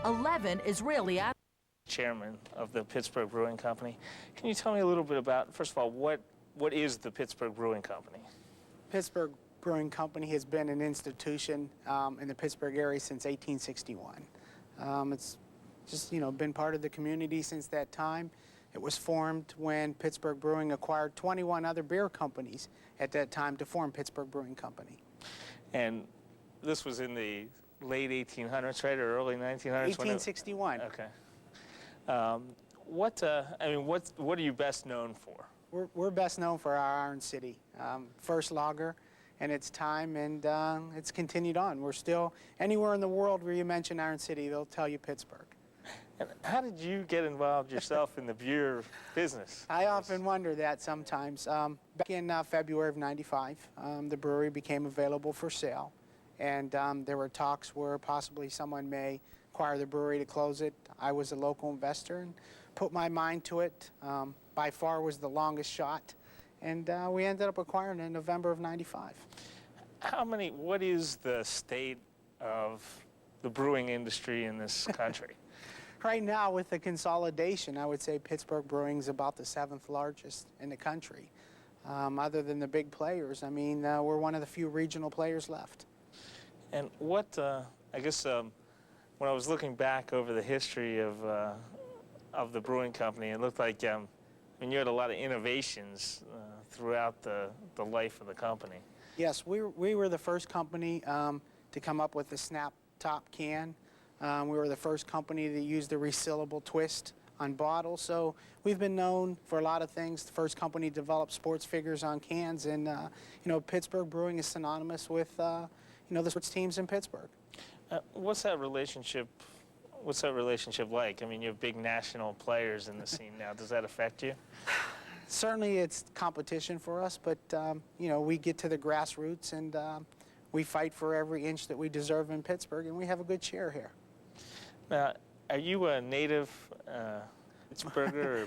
11 is really out. Chairman of the Pittsburgh Brewing Company. Can you tell me a little bit about, first of all, what is the Pittsburgh Brewing Company? Pittsburgh Brewing Company has been an institution in the Pittsburgh area since 1861. It's just, been part of the community since that time. It was formed when Pittsburgh Brewing acquired 21 other beer companies at that time to form Pittsburgh Brewing Company. And this was in the late 1800s, right, or early 1900s? 1861. Okay. What are you best known for? We're best known for our Iron City, first lager in its time, and it's continued on. We're still, anywhere in the world where you mention Iron City, they'll tell you Pittsburgh. And how did you get involved yourself in the beer business? I often wonder that sometimes. Back in February of '95, the brewery became available for sale, and there were talks where possibly someone may acquire the brewery to close it. I was a local investor and put my mind to it. By far was the longest shot, and we ended up acquiring it in November of '95. What is the state of the brewing industry in this country? Right now, with the consolidation, I would say Pittsburgh Brewing is about the 7th largest in the country. Other than the big players, I mean, we're one of the few regional players left. And what, I guess, when I was looking back over the history of the brewing company, it looked like you had a lot of innovations throughout the life of the company. Yes, we were the first company to come up with the snap top can. We were the first company to use the resealable twist on bottles. So we've been known for a lot of things. The first company to develop sports figures on cans, and Pittsburgh Brewing is synonymous with the sports teams in Pittsburgh. What's that relationship like? I mean, you have big national players in the scene now. Does that affect you? Certainly it's competition for us, but we get to the grassroots, and we fight for every inch that we deserve in Pittsburgh, and we have a good share here. Now, are you a native Pittsburgher?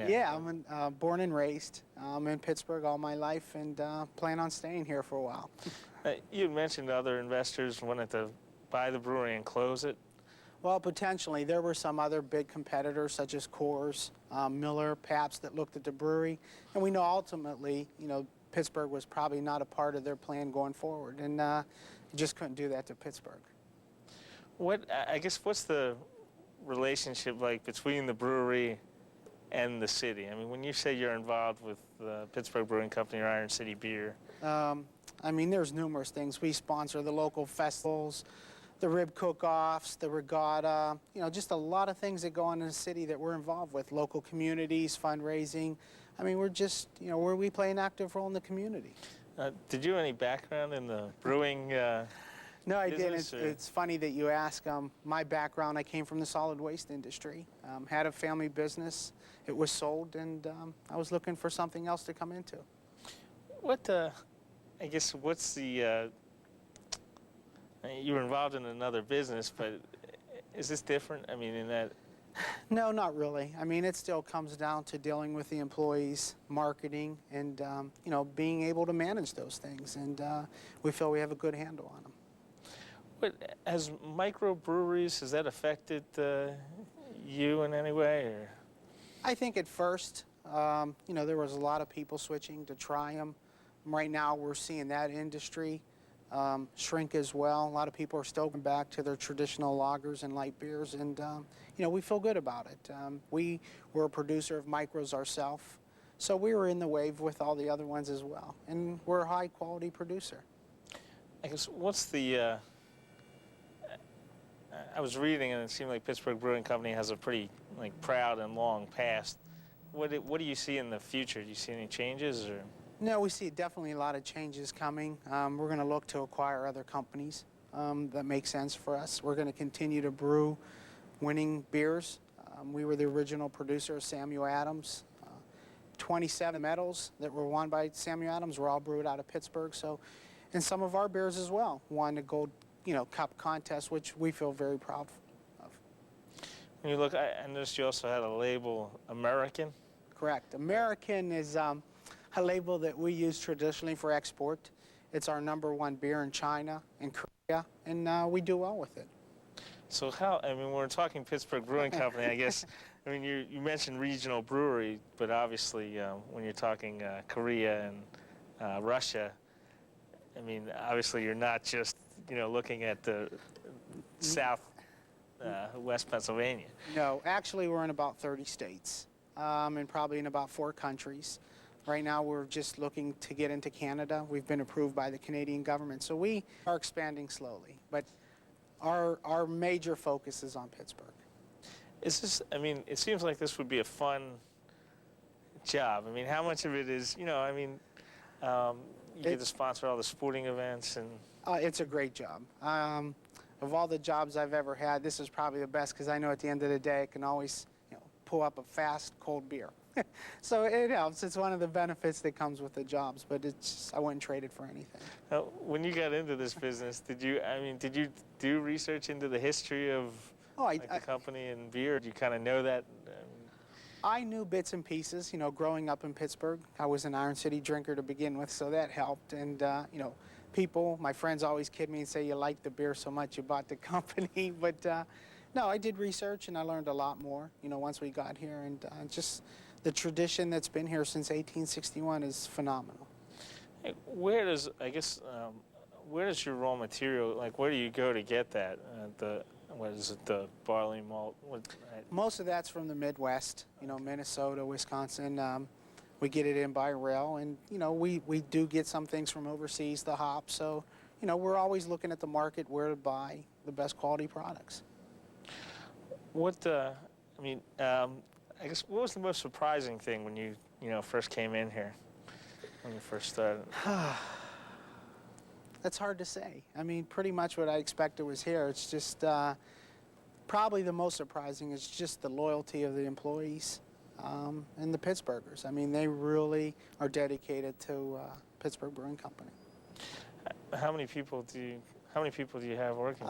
Yeah, I'm born and raised. I'm in Pittsburgh all my life, and plan on staying here for a while. You mentioned other investors wanted to buy the brewery and close it. Well, potentially. There were some other big competitors, such as Coors, Miller, Pabst, that looked at the brewery, and we know ultimately, Pittsburgh was probably not a part of their plan going forward, and you just couldn't do that to Pittsburgh. What's the relationship like between the brewery and the city? I mean, when you say you're involved with the Pittsburgh Brewing Company or Iron City Beer. I mean, there's numerous things. We sponsor the local festivals, the rib cook-offs, the regatta, just a lot of things that go on in the city that we're involved with, local communities, fundraising. I mean, we're just, we play an active role in the community. Did you have any background in the brewing No, I didn't. business, It's funny that you ask. My background, I came from the solid waste industry, had a family business. It was sold, and I was looking for something else to come into. What's the, you were involved in another business, but is this different? I mean, in that? No, not really. I mean, it still comes down to dealing with the employees, marketing, and, being able to manage those things. And we feel we have a good handle on them. But has microbreweries, has that affected you in any way? Or? I think at first, there was a lot of people switching to try them. Right now, we're seeing that industry shrink as well. A lot of people are still going back to their traditional lagers and light beers, and we feel good about it. We were a producer of micros ourselves, so we were in the wave with all the other ones as well, and we're a high-quality producer. I guess what's the? I was reading, and it seemed like Pittsburgh Brewing Company has a pretty proud and long past. What do you see in the future? Do you see any changes, or? No, we see definitely a lot of changes coming. We're going to look to acquire other companies that make sense for us. We're going to continue to brew winning beers. We were the original producer of Samuel Adams. 27 medals that were won by Samuel Adams were all brewed out of Pittsburgh. So, and some of our beers as well won the gold, cup contest, which we feel very proud of. When you look, I noticed you also had a label, American. Correct. American is a label that we use traditionally for export. It's our #1 beer in China and Korea, and we do well with it. So how, I mean, when we're talking Pittsburgh Brewing Company, I guess, I mean, you mentioned regional brewery, but obviously when you're talking Korea and Russia, I mean, obviously you're not just, looking at the south, west Pennsylvania. No, actually we're in about 30 states and probably in about 4 countries. Right now we're just looking to get into Canada. We've been approved by the Canadian government, so we are expanding slowly. But our major focus is on Pittsburgh. Is this, I mean, it seems like this would be a fun job. I mean, how much of it is, you get to sponsor all the sporting events and... It's a great job. Of all the jobs I've ever had, this is probably the best because I know at the end of the day I can always pull up a fast, cold beer. So it helps. It's one of the benefits that comes with the jobs, but I wouldn't trade it for anything. Now, when you got into this business, did you do research into the history of the company and beer? Did you kind of know that? I knew bits and pieces, growing up in Pittsburgh. I was an Iron City drinker to begin with, so that helped. And, my friends always kid me and say, you like the beer so much you bought the company. But, no, I did research and I learned a lot more, once we got here. And just the tradition that's been here since 1861 is phenomenal. Hey, where does your raw material, like where do you go to get that? What is it, the barley malt? Most of that's from the Midwest, Minnesota, Wisconsin. We get it in by rail, and, we do get some things from overseas, the hops. So, we're always looking at the market where to buy the best quality products. I guess, what was the most surprising thing when you first came in here, when you first started? That's hard to say. I mean, pretty much what I expected was here. It's just probably the most surprising is just the loyalty of the employees and the Pittsburghers. I mean, they really are dedicated to Pittsburgh Brewing Company. How many people do you have working?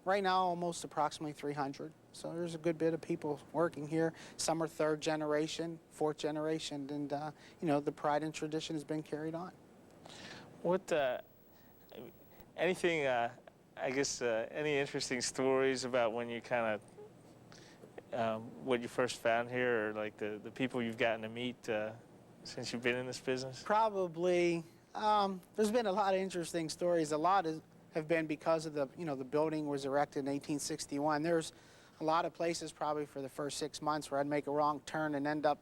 Right now, almost approximately 300. So there's a good bit of people working here. Some are 3rd generation, 4th generation, and the pride and tradition has been carried on. Anything, any interesting stories about when you kind of, when you first found here, or like the people you've gotten to meet since you've been in this business? Probably. There's been a lot of interesting stories. A lot have been because of the building was erected in 1861. There's a lot of places probably for the first 6 months where I'd make a wrong turn and end up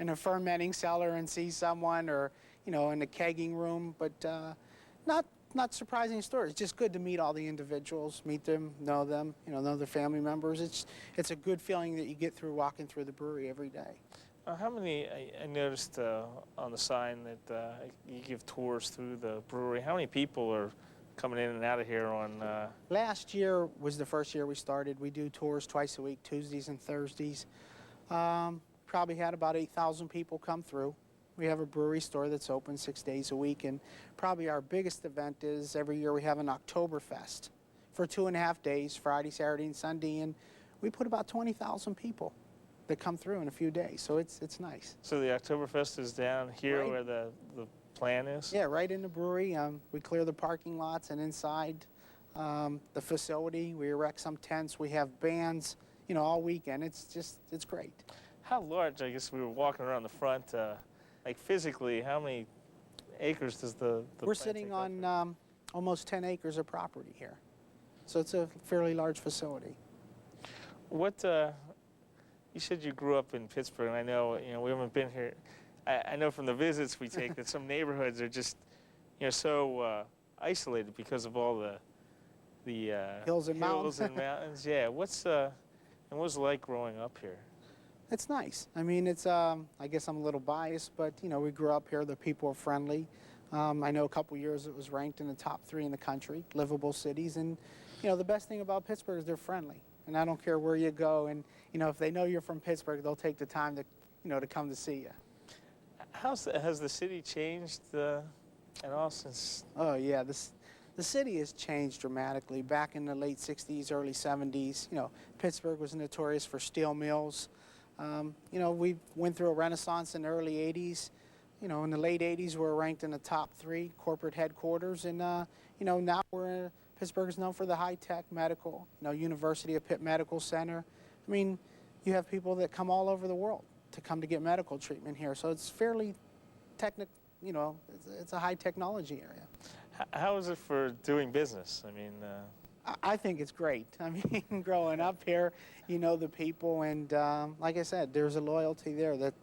in a fermenting cellar and see someone, or in the kegging room, but not surprising stories. It's just good to meet all the individuals, meet them, know their family members. It's a good feeling that you get through walking through the brewery every day. How many, I noticed on the sign that you give tours through the brewery. How many people are coming in and out of here on... Last year was the first year we started. We do tours twice a week, Tuesdays and Thursdays. Probably had about 8,000 people come through. We have a brewery store that's open 6 days a week, and probably our biggest event is every year we have an Oktoberfest for 2.5 days, Friday, Saturday, and Sunday, and we put about 20,000 people that come through in a few days, so it's nice. So the Oktoberfest is down here, right where the plant is? Yeah, right in the brewery. We clear the parking lots, and inside the facility we erect some tents. We have bands, all weekend. It's great. How large, I guess we were walking around the front, like physically, how many acres does the We're sitting on almost 10 acres of property here, so it's a fairly large facility. You said you grew up in Pittsburgh, and I know, we haven't been here. I know from the visits we take that some neighborhoods are just, so isolated because of all the hills and mountains. Yeah, what was it like growing up here? It's nice. I mean, it's, I guess I'm a little biased, but, we grew up here. The people are friendly. I know a couple years it was ranked in the top 3 in the country, livable cities. And, the best thing about Pittsburgh is they're friendly. And I don't care where you go. And, if they know you're from Pittsburgh, they'll take the time to, to come to see you. Has the city changed at all since? Oh, yeah. The city has changed dramatically. Back in the late 60s, early 70s, Pittsburgh was notorious for steel mills. We went through a renaissance in the early 80s. In the late 80s, we were ranked in the top 3 corporate headquarters. And, now we're Pittsburgh is known for the high-tech medical, University of Pitt Medical Center. I mean, you have people that come all over the world to come to get medical treatment here. So it's fairly it's a high technology area. How is it for doing business? I mean, I think it's great. I mean, growing up here, you know the people, and like I said, there's a loyalty there that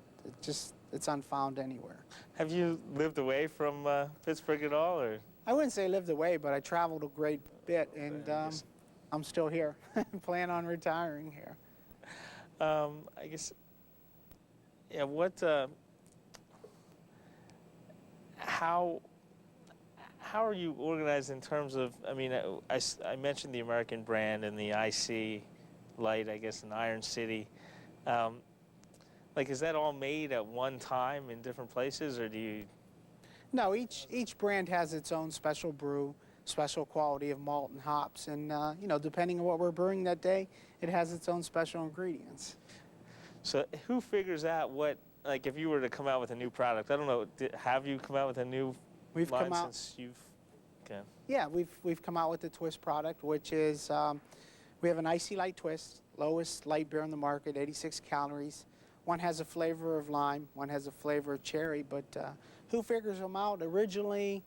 it's unfound anywhere. have you lived away from Pittsburgh at all, or? I wouldn't say lived away, but I traveled a great bit, and I'm still here. Plan on retiring here. I guess, yeah, how are you organized in terms of, I mean, I mentioned the American brand and the IC light, I guess, in Iron City. Like, is that all made at one time in different places, or do you? No, each brand has its own special brew, special quality of malt and hops, and depending on what we're brewing that day, it has its own special ingredients. So who figures out what, like, if you were to come out with a new product, I don't know, have you come out with a new line since you've, okay. Yeah, we've come out with the twist product, which is, we have an icy light twist, lowest light beer on the market, 86 calories. One has a flavor of lime, one has a flavor of cherry, but who figures them out? Originally,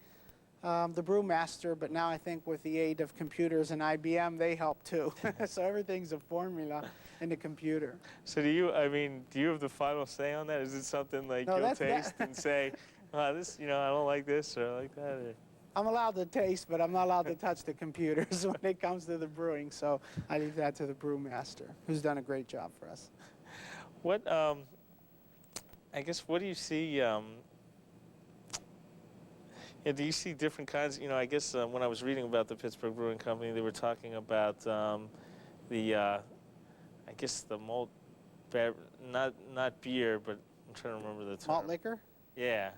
the brewmaster, but now I think with the aid of computers and IBM, they help too. So everything's a formula in the computer. So do you have the final say on that? Is it something like you'll taste and say, this, I don't like this or I like that? Or? I'm allowed to taste, but I'm not allowed to touch the computers when it comes to the brewing, so I leave that to the brewmaster, who's done a great job for us. What, I guess, what do you see, do you see different kinds, I guess when I was reading about the Pittsburgh Brewing Company, they were talking about I guess the malt, not beer, but I'm trying to remember the term. Malt liquor? Yeah.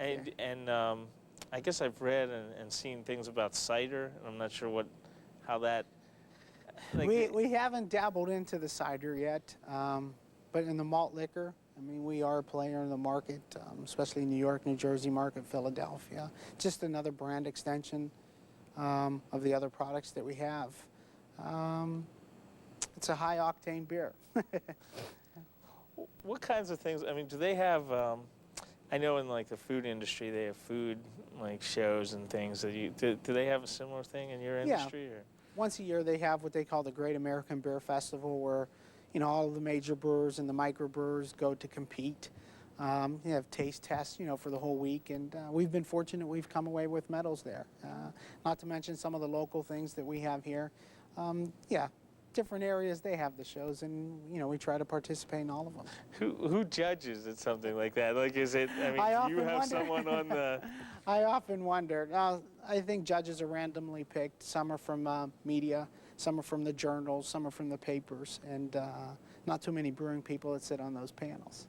Okay. And I guess I've read and seen things about cider, and I'm not sure how that. Like, we haven't dabbled into the cider yet, but in the malt liquor, I mean, we are a player in the market, especially New York, New Jersey market, Philadelphia. Just another brand extension of the other products that we have. It's a high-octane beer. What kinds of things, I mean, do they have, I know in like the food industry, they have food like shows and things. Do they have a similar thing in your industry? Yeah. Or? Once a year they have what they call the Great American Beer Festival, where all of the major brewers and the microbrewers go to compete. You have taste tests, for the whole week, and we've been fortunate we've come away with medals there. Not to mention some of the local things that we have here. Yeah, different areas they have the shows, and we try to participate in all of them. Who judges at something like that? Like, is it? I mean, do you have someone on the? I often wonder. I think judges are randomly picked. Some are from media, some are from the journals, some are from the papers, and not too many brewing people that sit on those panels.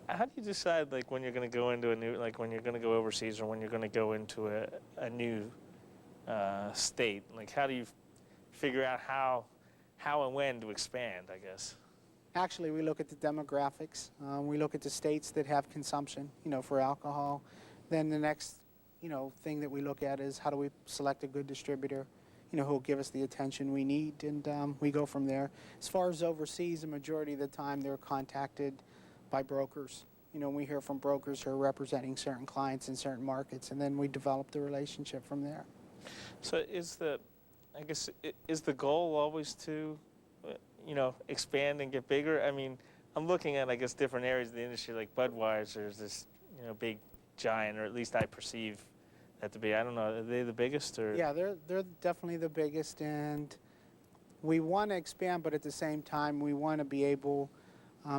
How do you decide, like, when you're going to go into a new, like, when you're going to go overseas or when you're going to go into a new state? Like, how do you figure out how and when to expand, I guess? Actually, we look at the demographics. We look at the states that have consumption, for alcohol. Then the next, thing that we look at is how do we select a good distributor, who will give us the attention we need, and we go from there. As far as overseas, the majority of the time they're contacted by brokers. We hear from brokers who are representing certain clients in certain markets, and then we develop the relationship from there. So is the goal always to, expand and get bigger? I mean, I'm looking at, I guess, different areas of the industry, like Budweiser is this, big giant, or at least I perceive that to be. I don't know, are they the biggest, or? Yeah, they're definitely the biggest, and we want to expand, but at the same time, we want to be able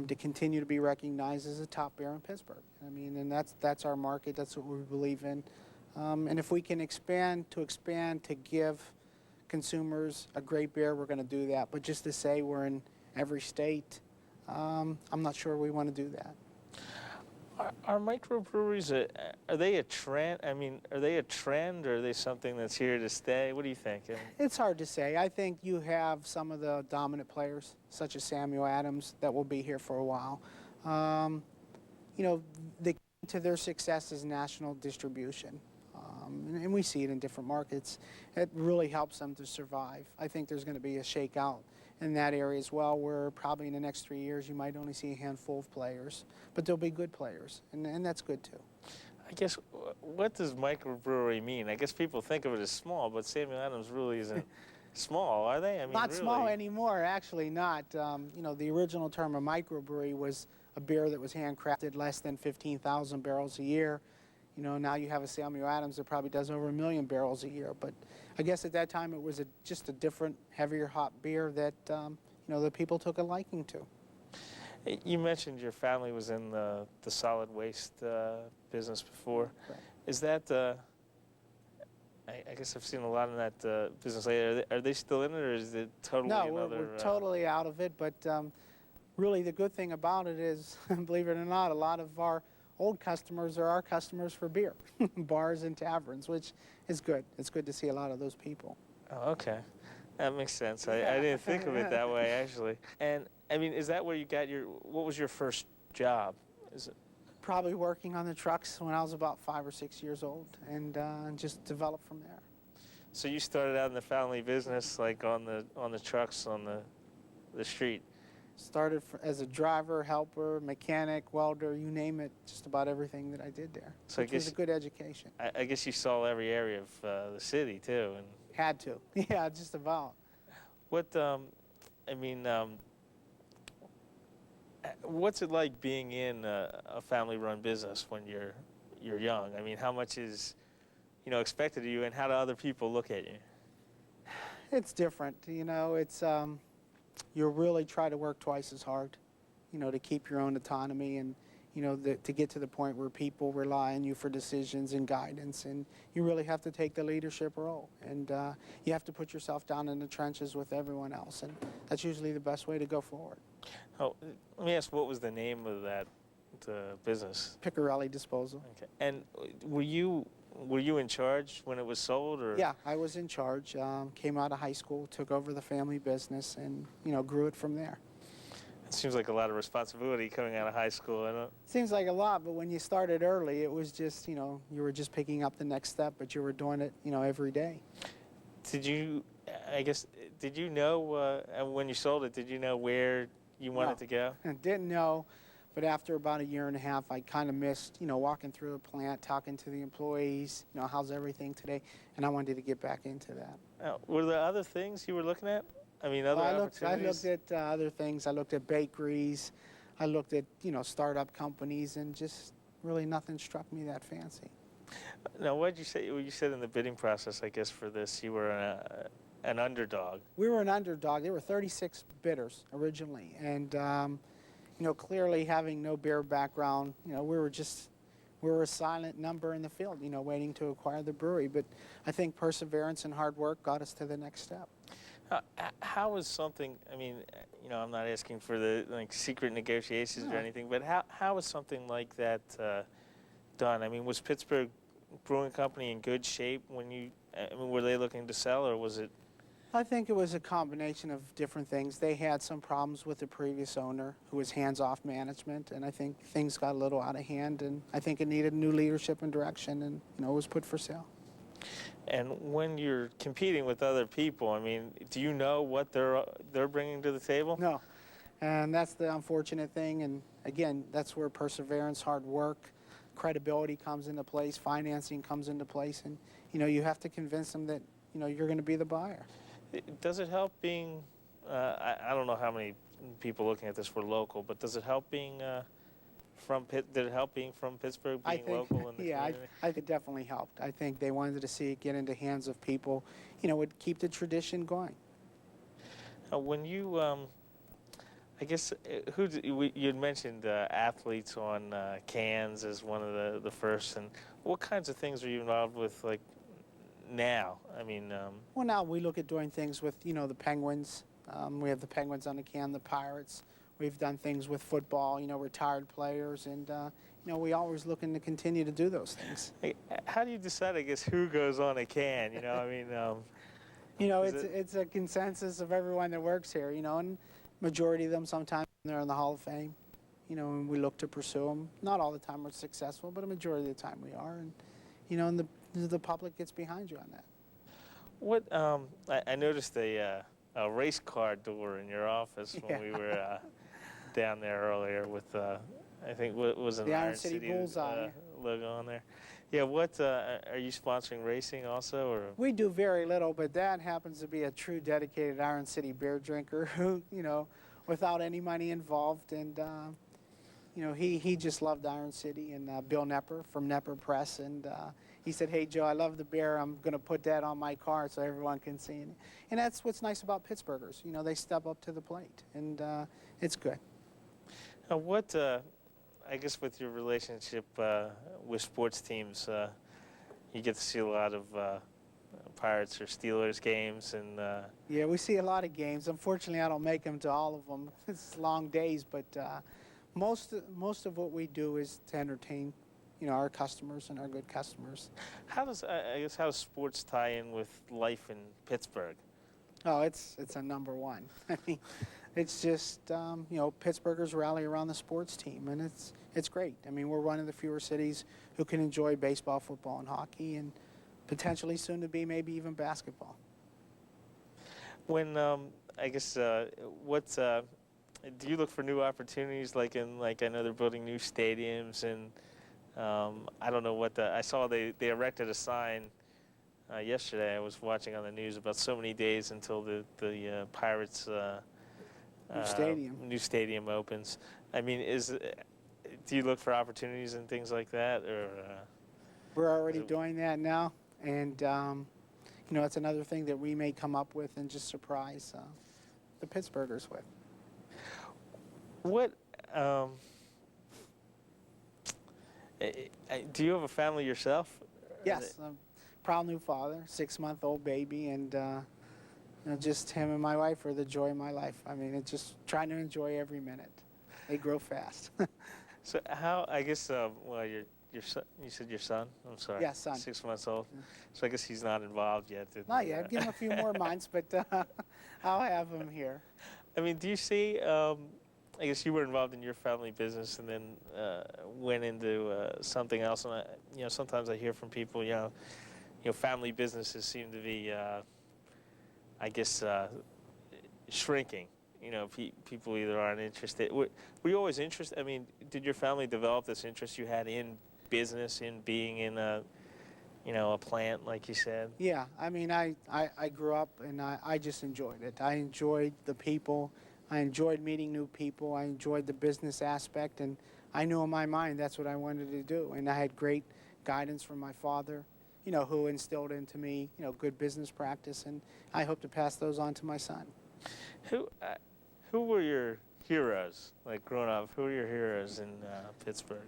to continue to be recognized as a top beer in Pittsburgh. I mean, and that's our market. That's what we believe in. And if we can expand to give consumers a great beer, we're going to do that. But just to say we're in every state, I'm not sure we want to do that. Are microbreweries, are they a trend? I mean, are they a trend, or are they something that's here to stay? What do you think? It's hard to say. I think you have some of the dominant players, such as Samuel Adams, that will be here for a while. The key to their success is national distribution. and we see it in different markets. It really helps them to survive. I think there's going to be a shakeout in that area as well, where probably in the next 3 years you might only see a handful of players, but there'll be good players, and that's good too. I guess, what does microbrewery mean? I guess people think of it as small, but Samuel Adams really isn't small, are they? I mean, Not really. small anymore, actually not. You know, the original term of microbrewery was a beer that was handcrafted less than 15,000 barrels a year. You know, now you have a Samuel Adams that probably does over 1 million barrels a year. But I guess at that time it was just a different, heavier hop beer that, you know, the people took a liking to. You mentioned your family was in the solid waste business before. Correct. Is that, I guess I've seen a lot in that business lately. Are they still in it, or is it totally No, another? we're totally out of it, but really the good thing about it is, believe it or not, a lot of our old customers are our customers for beer, bars and taverns, which is good. It's good to see a lot of those people. Oh, okay. That makes sense. I Yeah. didn't think of it that way, actually. And, I mean, is that where you got what was your first job? Is it? Probably working on the trucks when I was about 5 or 6 years old, and just developed from there. So you started out in the family business, like on the trucks on the street. Started as a driver, helper, mechanic, welder, you name it, just about everything that I did there. So which was a good education. I guess you saw every area of the city too, and Had to. Yeah, just about. what I mean, what's it like being in a family-run business when you're young? I mean, how much is expected of you, and how do other people look at you? It's different, you know. It's you really try to work twice as hard, you know, to keep your own autonomy, and you know, to get to the point where people rely on you for decisions and guidance, and you really have to take the leadership role, and you have to put yourself down in the trenches with everyone else, and that's usually the best way to go forward. Oh, let me ask, what was the name of that business? Piccirilli Disposal. Okay. And were you in charge when it was sold, or? Yeah, I was in charge. Came out of high school, took over the family business, and you know, grew it from there. It seems like a lot of responsibility coming out of high school. I don't. Seems like a lot, but when you started early, it was just, you know, you were just picking up the next step, but you were doing it, you know, every day. Did you, I guess, did you know when you sold it? Did you know where you wanted to go? I didn't know, but after about 1.5 years, I kind of missed, you know, walking through a plant, talking to the employees, you know, how's everything today, and I wanted to get back into that. Were there other things you were looking at? I mean, other opportunities? I looked at other things. I looked at bakeries. I looked at, you know, startup companies, and just really nothing struck me that fancy. Now, what did you say? You said in the bidding process, I guess, for this, you were an underdog. We were an underdog. There were 36 bidders originally, and you know, clearly having no beer background, you know, we were a silent number in the field, you know, waiting to acquire the brewery. But I think perseverance and hard work got us to the next step. How is something, I mean, you know, I'm not asking for the secret negotiations or anything, but how is something like that done? I mean, was Pittsburgh Brewing Company in good shape when were they looking to sell, or was it? I think it was a combination of different things. They had some problems with the previous owner, who was hands-off management, and I think things got a little out of hand, and I think it needed new leadership and direction, and you know, it was put for sale. And when you're competing with other people, I mean, do you know what they're bringing to the table? No, and that's the unfortunate thing. And again, that's where perseverance, hard work, credibility comes into place, financing comes into place, and you know, you have to convince them that you know, you're going to be the buyer. Does it help being? I don't know how many people looking at this were local, but does it help being from Pitt? Did it help being from Pittsburgh, being local in the community? I think it definitely helped. I think they wanted to see it get into hands of people, you know, would keep the tradition going. When you, I guess, you had mentioned athletes on cans as one of the first, and what kinds of things are you involved with, like, now? I mean, well, now we look at doing things with, you know, the Penguins. We have the Penguins on the can, the Pirates. We've done things with football, you know, retired players, and you know, we always looking to continue to do those things. How do you decide, I guess, who goes on a can? You know, I mean, you know, it's a consensus of everyone that works here. You know, and majority of them sometimes they're in the Hall of Fame. You know, and we look to pursue them. Not all the time we're successful, but a majority of the time we are. And you know, and the public gets behind you on that. What I noticed a race car door in your office when we were down there earlier with I think what was an The Iron City bullseye. logo on there. Yeah, what are you sponsoring racing also, or? We do very little, but Dad happens to be a true dedicated Iron City beer drinker who, without any money involved, and he just loved Iron City, and Bill Nepper from Nepper Press, and he said, "Hey Joe, I love the beer. I'm going to put that on my car so everyone can see it." And that's what's nice about Pittsburghers. They step up to the plate, and it's good. What I guess with your relationship with sports teams, you get to see a lot of Pirates or Steelers games, and Yeah, we see a lot of games. Unfortunately, I don't make them to all of them. It's long days, but most of what we do is to entertain, our customers and our good customers. how does sports tie in with life in Pittsburgh? Oh, it's a number one. I mean, it's just Pittsburghers rally around the sports team, and it's great. I mean, we're one of the fewer cities who can enjoy baseball, football, and hockey, and potentially soon to be maybe even basketball. When do you look for new opportunities? I know they're building new stadiums, and I don't know I saw they erected a sign yesterday. I was watching on the news about so many days until the Pirates new stadium opens. I mean, do you look for opportunities and things like that, or? We're already doing that now, and it's another thing that we may come up with and just surprise the Pittsburghers with. What do you have a family yourself? Yes, I'm a proud new father, 6-month-old baby, and just him and my wife are the joy of my life. I mean, it's just trying to enjoy every minute. They grow fast. So how, I guess, your son, you said your son? I'm sorry. Yeah, son. 6 months old. Yeah. So I guess he's not involved yet. Not yet. I've given him a few more months, but I'll have him here. I mean, do you see, I guess you were involved in your family business and then went into something else. And sometimes I hear from people, family businesses seem to be, shrinking. People either aren't interested. Were you always interested? I mean, did your family develop this interest you had in business, in being in a plant, like you said? Yeah, I mean, I grew up and I just enjoyed it. I enjoyed the people. I enjoyed meeting new people. I enjoyed the business aspect, and I knew in my mind that's what I wanted to do. And I had great guidance from my father, who instilled into me, good business practice, and I hope to pass those on to my son. Who were your heroes, like growing up? Who were your heroes in Pittsburgh?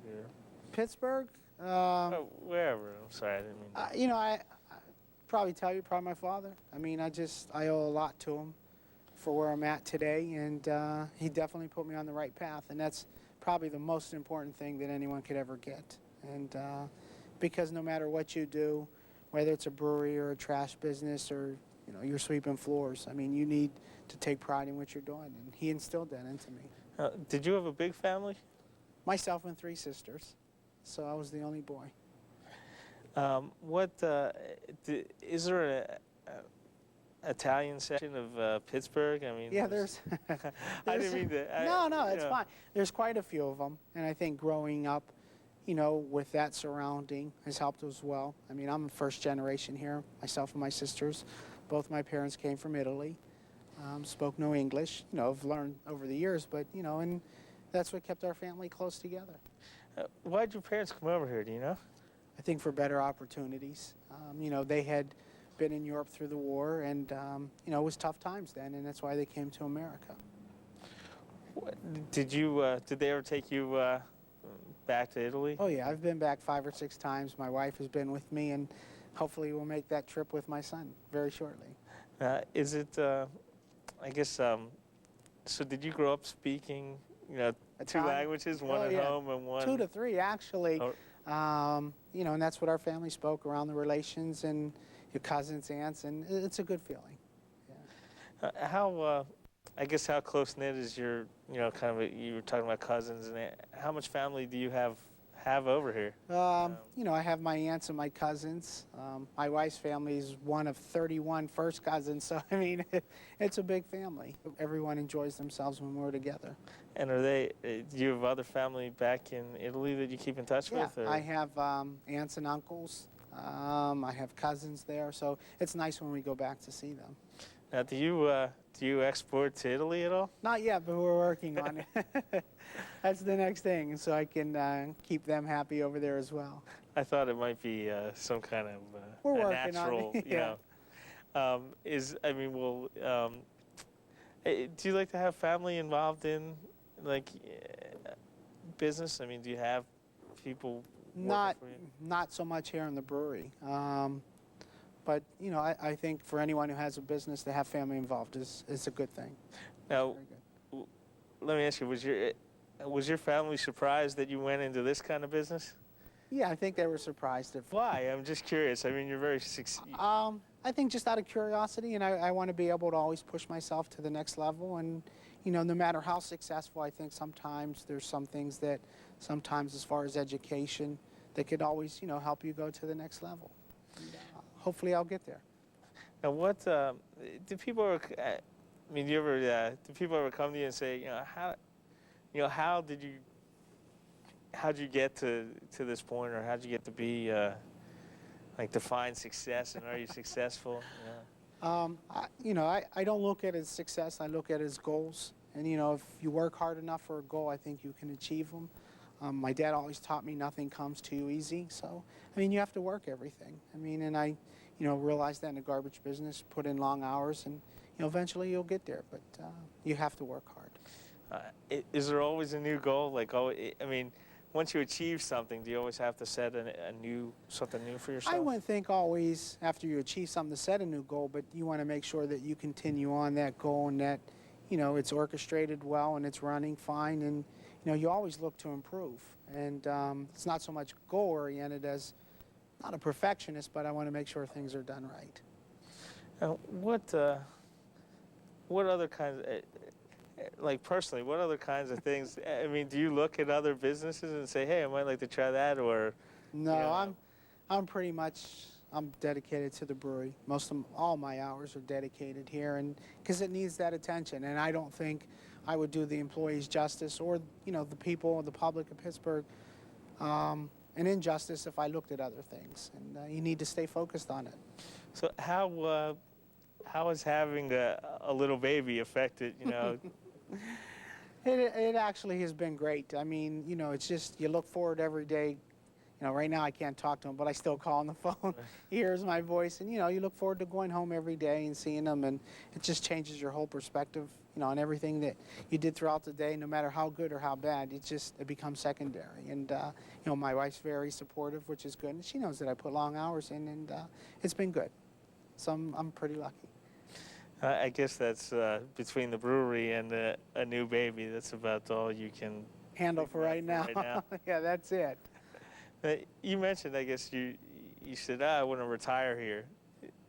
Pittsburgh? Wherever. I'm sorry, I didn't mean to. I probably tell you, probably my father. I mean, I owe a lot to him for where I'm at today, and he definitely put me on the right path, and that's probably the most important thing that anyone could ever get. And because no matter what you do, whether it's a brewery or a trash business or you're sweeping floors, I mean, you need to take pride in what you're doing, and he instilled that into me. Did you have a big family? Myself and 3 sisters, so I was the only boy. Is there a Italian section of Pittsburgh? I mean, yeah, there's I didn't mean to. No, it's fine. There's quite a few of them, and I think growing up, with that surrounding has helped as well. I mean, I'm a first generation here, myself and my sisters. Both my parents came from Italy, spoke no English. I've learned over the years, but and that's what kept our family close together. Why did your parents come over here? Do you know? I think for better opportunities. They had been in Europe through the war, and it was tough times then, and that's why they came to America. Did they ever take you back to Italy? Oh yeah, I've been back 5 or 6 times. My wife has been with me, and hopefully we'll make that trip with my son very shortly. Is it? So did you grow up speaking, 2 languages, one at home and one? 2 to 3 actually. Oh. And that's what our family spoke around the relations and your cousins, aunts, and it's a good feeling. Yeah. How close knit is your, you were talking about cousins, and how much family do you have have over here? You know, I have my aunts and my cousins. My wife's family is one of 31 first cousins, so I mean, it's a big family. Everyone enjoys themselves when we're together. And are they? Do you have other family back in Italy that you keep in touch Yeah, with? Or? I have aunts and uncles. I have cousins there, so it's nice when we go back to see them. Now, do you export to Italy at all? Not yet, but we're working on it. That's the next thing, so I can keep them happy over there as well. I thought it might be some kind of We're a working natural, on it. you Yeah. know. Do you like to have family involved in like business? I mean, do you have people working Not for you? not so much here in the brewery. But you know, I think for anyone who has a business, to have family involved is a good thing. Now, Very good. let me ask you: was your family surprised that you went into this kind of business? Yeah, I think they were surprised. Why? I'm just curious. I mean, you're very I think just out of curiosity, and I want to be able to always push myself to the next level. And you know, no matter how successful, I think sometimes there's some things that sometimes, as far as education, that could always help you go to the next level. And, hopefully, I'll get there. Now, what do people? I mean, do people ever come to you and say, how'd you get to this point, or how'd you get to be like define success, and are you successful? I don't look at it as success. I look at it as goals. And if you work hard enough for a goal, I think you can achieve them. My dad always taught me nothing comes to you easy. So, I mean, you have to work everything. I mean, and I realized that in the garbage business, put in long hours, and eventually you'll get there. But you have to work hard. Is there always a new goal? Like, I mean, once you achieve something, do you always have to set something new for yourself? I wouldn't think always after you achieve something to set a new goal, but you want to make sure that you continue on that goal and that, it's orchestrated well and it's running fine. And, you always look to improve. And it's not so much goal-oriented as not a perfectionist, but I want to make sure things are done right. Now, what other kinds like personally, what other kinds of things? I mean, do you look at other businesses and say, "Hey, I might like to try that," or? No, I'm pretty much dedicated to the brewery. All my hours are dedicated here, and because it needs that attention. And I don't think I would do the employees justice, or the people, the public of Pittsburgh, an injustice if I looked at other things. And you need to stay focused on it. So how has having a little baby affected, It actually has been great. I mean, it's just you look forward every day. Right now I can't talk to him, but I still call on the phone. He hears my voice, and you look forward to going home every day and seeing him, and it just changes your whole perspective, on everything that you did throughout the day, no matter how good or how bad. It becomes secondary. And my wife's very supportive, which is good, and she knows that I put long hours in, and it's been good. So I'm pretty lucky. I guess that's between the brewery and a new baby. That's about all you can handle for right now. Yeah, that's it. You mentioned, I guess you said, I want to retire here.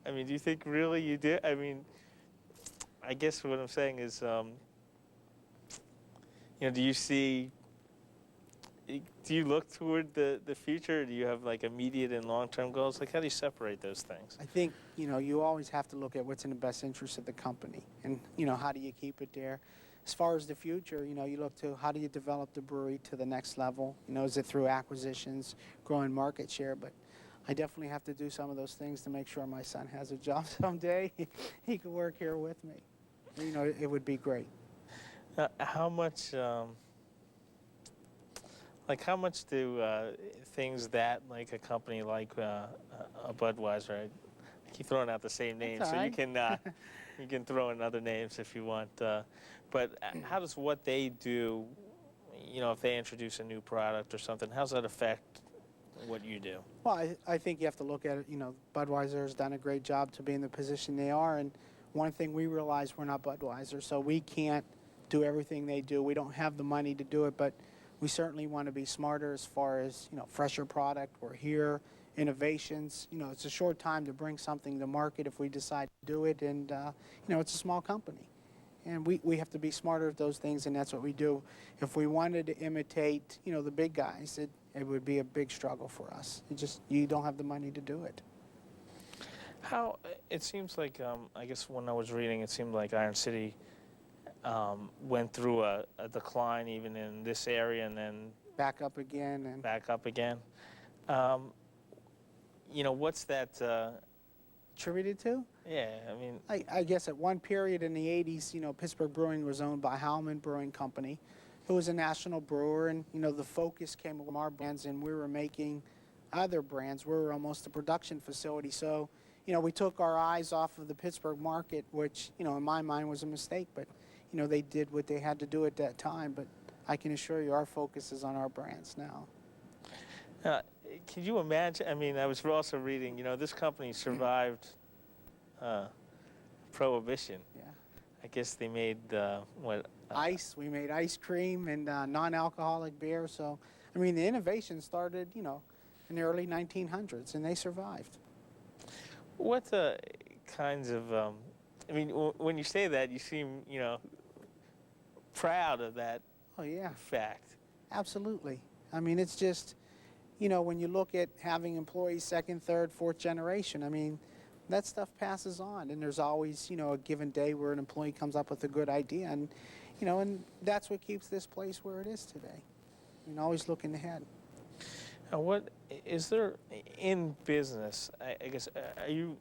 I mean, do you think really you did? I mean, I guess what I'm saying is, do you look toward the future? Do you have like immediate and long-term goals? Like, how do you separate those things? I think, you always have to look at what's in the best interest of the company, and, how do you keep it there? As far as the future, you look to how do you develop the brewery to the next level? Is it through acquisitions, growing market share? But I definitely have to do some of those things to make sure my son has a job someday. He could work here with me. It would be great. How much do things that, like a company like a Budweiser, I keep throwing out the same name, so right. you can throw in other names if you want. But how does what they do, if they introduce a new product or something, how does that affect what you do? Well, I think you have to look at it. Budweiser has done a great job to be in the position they are. And one thing we realize, we're not Budweiser, so we can't do everything they do. We don't have the money to do it, but we certainly want to be smarter as far as, fresher product. We're here, innovations. It's a short time to bring something to market if we decide to do it. And, it's a small company. And we have to be smarter at those things, and that's what we do. If we wanted to imitate, the big guys, it would be a big struggle for us. You don't have the money to do it. How, it seems like, I guess when I was reading, it seemed like Iron City went through a decline even in this area and then Back up again. And back up again. What's that? attributed to? Yeah, I mean, I guess at one period in the 80s, Pittsburgh Brewing was owned by Howman Brewing Company, who was a national brewer, and, the focus came from our brands, and we were making other brands. We were almost a production facility. So, we took our eyes off of the Pittsburgh market, which, in my mind was a mistake, but, they did what they had to do at that time. But I can assure you our focus is on our brands now. can you imagine? I mean, I was also reading, this company survived Prohibition. Yeah. I guess they made, what? Ice. We made ice cream and non-alcoholic beer. So, I mean, the innovation started, in the early 1900s, and they survived. What kinds of, I mean, when you say that, you seem, proud of that Oh, yeah. fact. Absolutely. I mean, it's just, when you look at having employees second, third, fourth generation, I mean, that stuff passes on. And there's always, a given day where an employee comes up with a good idea. And, and that's what keeps this place where it is today. I mean, always looking ahead. Now, what is there in business? I guess, are you,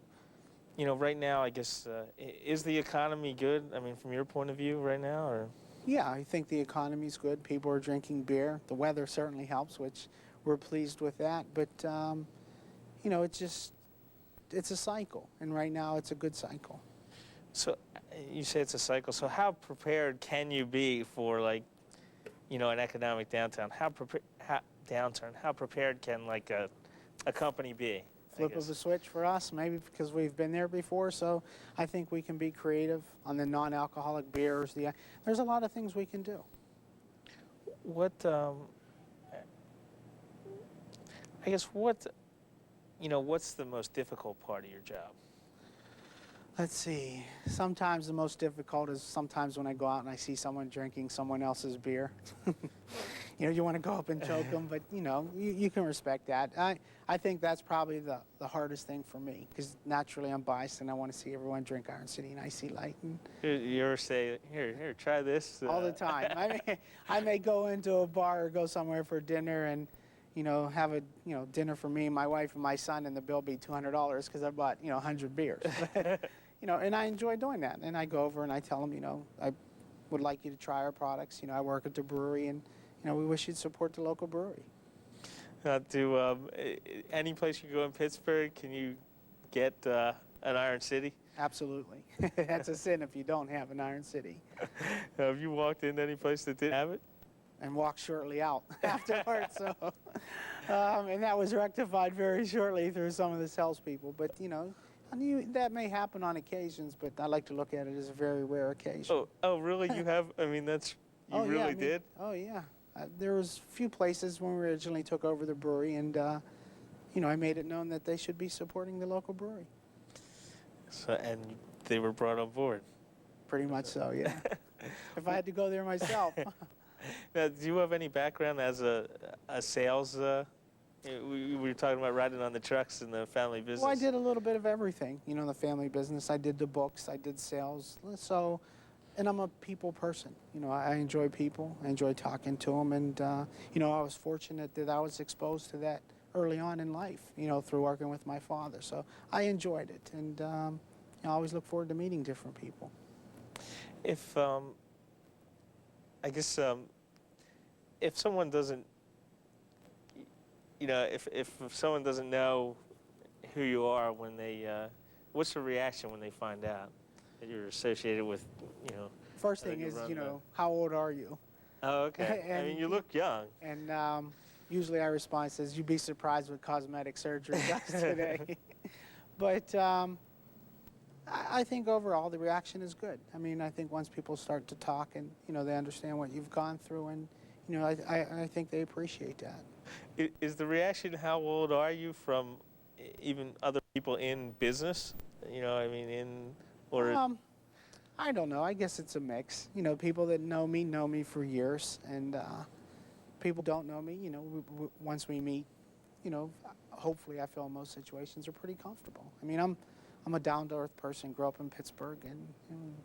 right now, I guess, is the economy good? I mean, from your point of view right now, or? Yeah, I think the economy's good. People are drinking beer. The weather certainly helps, which we're pleased with that. But, it's a cycle. And right now it's a good cycle. So you say it's a cycle. So how prepared can you be for, like, an economic downturn? How prepared can, like, a company be? Flip of a switch for us, maybe because we've been there before. So I think we can be creative on the non-alcoholic beers. There's a lot of things we can do. What, I guess, what's the most difficult part of your job? Let's see. Sometimes the most difficult is sometimes when I go out and I see someone drinking someone else's beer. You want to go up and choke them, but, you can respect that. I think that's probably the hardest thing for me, because naturally I'm biased and I want to see everyone drink Iron City and Icy Light. And You ever say, here, try this? all the time. I may go into a bar or go somewhere for dinner and, have a, dinner for me, my wife, and my son, and the bill be $200 because I bought, 100 beers. And I enjoy doing that. And I go over and I tell them, I would like you to try our products. I work at the brewery, and, we wish you'd support the local brewery. Any place you go in Pittsburgh, can you get an Iron City? Absolutely. That's a sin if you don't have an Iron City. Have you walked into any place that didn't have it? And walked shortly out afterwards. So, and that was rectified very shortly through some of the salespeople. But, that may happen on occasions, but I like to look at it as a very rare occasion. Oh, really? You have? I mean, you really did? Oh, yeah. There was a few places when we originally took over the brewery, and, I made it known that they should be supporting the local brewery. So, and they were brought on board? Pretty much so, yeah. If I had to go there myself. Now, do you have any background as a sales? We were talking about riding on the trucks in the family business. Well, I did a little bit of everything. The family business. I did the books. I did sales. So, and I'm a people person. I enjoy people. I enjoy talking to them. And, I was fortunate that I was exposed to that early on in life, through working with my father. So I enjoyed it. And I always look forward to meeting different people. If, I guess, if someone doesn't, if someone doesn't know who you are when they, what's the reaction when they find out that you're associated with, First thing is, how old are you? Oh, okay. And, I mean, you look young. And usually our response is, you'd be surprised what cosmetic surgery does today. But I think overall the reaction is good. I mean, I think once people start to talk and, they understand what you've gone through, and, I think they appreciate that. Is the reaction, how old are you, from even other people in business? I don't know. I guess it's a mix. You know, people that know me for years, and people don't know me. You know, once we meet, you know, hopefully I feel in most situations are pretty comfortable. I mean, I'm a down-to-earth person, grew up in Pittsburgh, and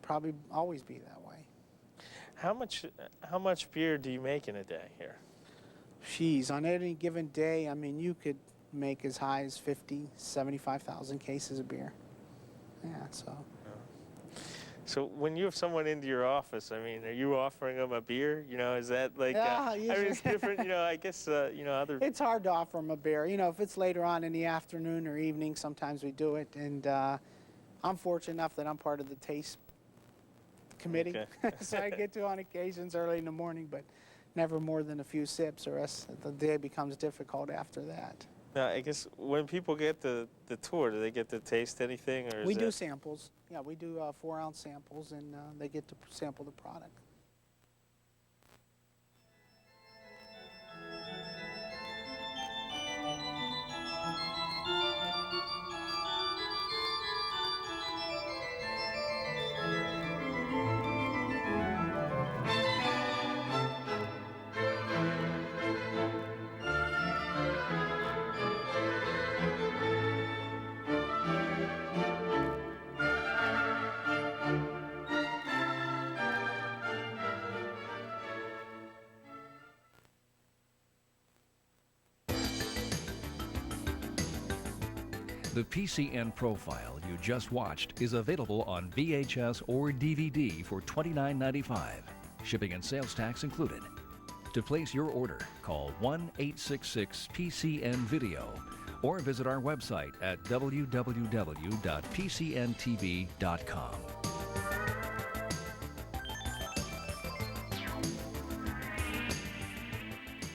probably always be that way. How much beer do you make in a day here? Geez, on any given day, I mean, you could make as high as 50, 75,000 cases of beer. Yeah, so. So when you have someone into your office, I mean, are you offering them a beer? You know, is that like, Yeah, I mean, it's different, you know, I guess, you know, other... It's hard to offer them a beer. You know, if it's later on in the afternoon or evening, sometimes we do it. And I'm fortunate enough that I'm part of the taste committee. Okay. So I get to on occasions early in the morning, but never more than a few sips, or else the day becomes difficult after that. Now, I guess when people get the tour, do they get to taste anything? Or we do samples. Yeah, we do 4-ounce samples, and they get to sample the product. The PCN profile you just watched is available on VHS or DVD for $29.95. Shipping and sales tax included. To place your order, call 1-866-PCN-VIDEO or visit our website at www.pcntv.com.